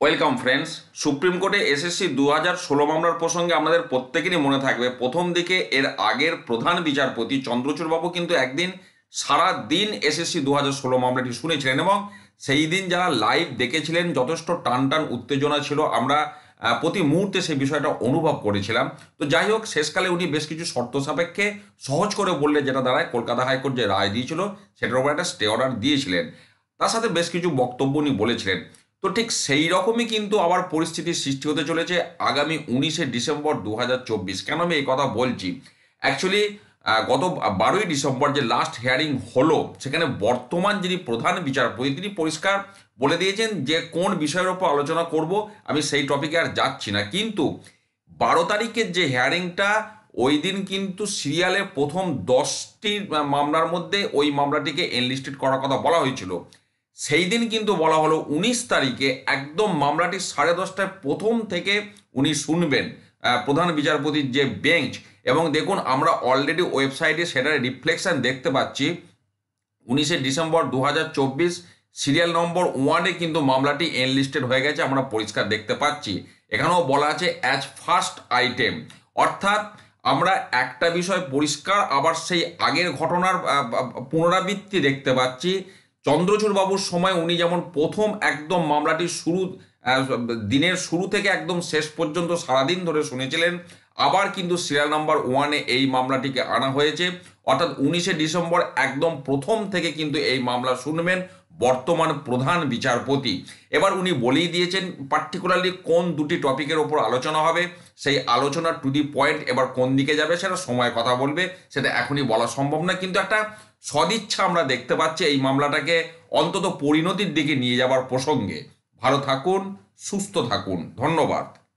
Welcome friends. Supreme কোর্টে SSC 2016 মামলার প্রসঙ্গে আমাদের প্রত্যেকেরই মনে থাকবে, প্রথম দিকে এর আগের প্রধান বিচারপতি চন্দ্রচূড় বাবু কিন্তু একদিন সারা দিন এসএসসি 2016 মামলাটি শুনেছিলেন এবং সেই দিন যারা লাইভ দেখেছিলেন যথেষ্ট টান টান উত্তেজনা ছিল। আমরা প্রতি মুহূর্তে সেই বিষয়টা অনুভব করেছিলাম। তো যাই হোক, শেষকালে উনি বেশ কিছু শর্ত সাপেক্ষে সহজ করে বললে, যেটা দ্বারায় কলকাতা হাইকোর্ট যে রায় দিয়েছিল সেটার উপর একটা স্টে অর্ডার দিয়েছিলেন। তার সাথে বেশ কিছু বক্তব্য উনি বলেছিলেন। তো ঠিক সেই রকমই কিন্তু আবার পরিস্থিতির সৃষ্টি হতে চলেছে আগামী 19শে ডিসেম্বর 2024। কেন আমি এই কথা বলছি? অ্যাকচুয়ালি গত 12ই ডিসেম্বর যে লাস্ট হিয়ারিং হলো, সেখানে বর্তমান যিনি প্রধান বিচারপতি তিনি পরিষ্কার বলে দিয়েছেন যে কোন বিষয়ের ওপর আলোচনা করব। আমি সেই টপিকে আর যাচ্ছি না, কিন্তু 12 তারিখের যে হিয়ারিংটা, ওই দিন কিন্তু সিরিয়ালের প্রথম 10টি মামলার মধ্যে ওই মামলাটিকে এনলিস্টেড করার কথা বলা হয়েছিল। সেই দিন কিন্তু বলা হলো 19 তারিখে একদম মামলাটি 10:30টায় প্রথম থেকে উনি শুনবেন প্রধান বিচারপতির যে বেঞ্চ। এবং দেখুন, আমরা অলরেডি ওয়েবসাইটে সেটার রিফ্লেকশন দেখতে পাচ্ছি। 19শে ডিসেম্বর 2024 সিরিয়াল নম্বর 1-এ কিন্তু মামলাটি এনলিস্টেড হয়ে গেছে, আমরা পরিষ্কার দেখতে পাচ্ছি। এখানেও বলা আছে অ্যাজ ফার্স্ট আইটেম, অর্থাৎ আমরা একটা বিষয় পরিষ্কার আবার সেই আগের ঘটনার পুনরাবৃত্তি দেখতে পাচ্ছি। চন্দ্রচূড় বাবুর সময় উনি যেমন প্রথম একদম মামলাটির শুরু, দিনের শুরু থেকে একদম শেষ পর্যন্ত সারাদিন ধরে শুনেছিলেন, আবার কিন্তু সিরিয়াল নাম্বার 1-এ এই মামলাটিকে আনা হয়েছে। অর্থাৎ 19শে ডিসেম্বর একদম প্রথম থেকে কিন্তু এই মামলা শুনবেন বর্তমান প্রধান বিচারপতি। এবার উনি বলেই দিয়েছেন পার্টিকুলারলি কোন দুটি টপিকের ওপর আলোচনা হবে। সেই আলোচনার টু দি পয়েন্ট এবার কোন দিকে যাবে সেটা সময় কথা বলবে, সেটা এখনই বলা সম্ভব না। কিন্তু একটা সদিচ্ছা আমরা দেখতে পাচ্ছি এই মামলাটাকে অন্তত পরিণতির দিকে নিয়ে যাবার প্রসঙ্গে। ভালো থাকুন, সুস্থ থাকুন, ধন্যবাদ।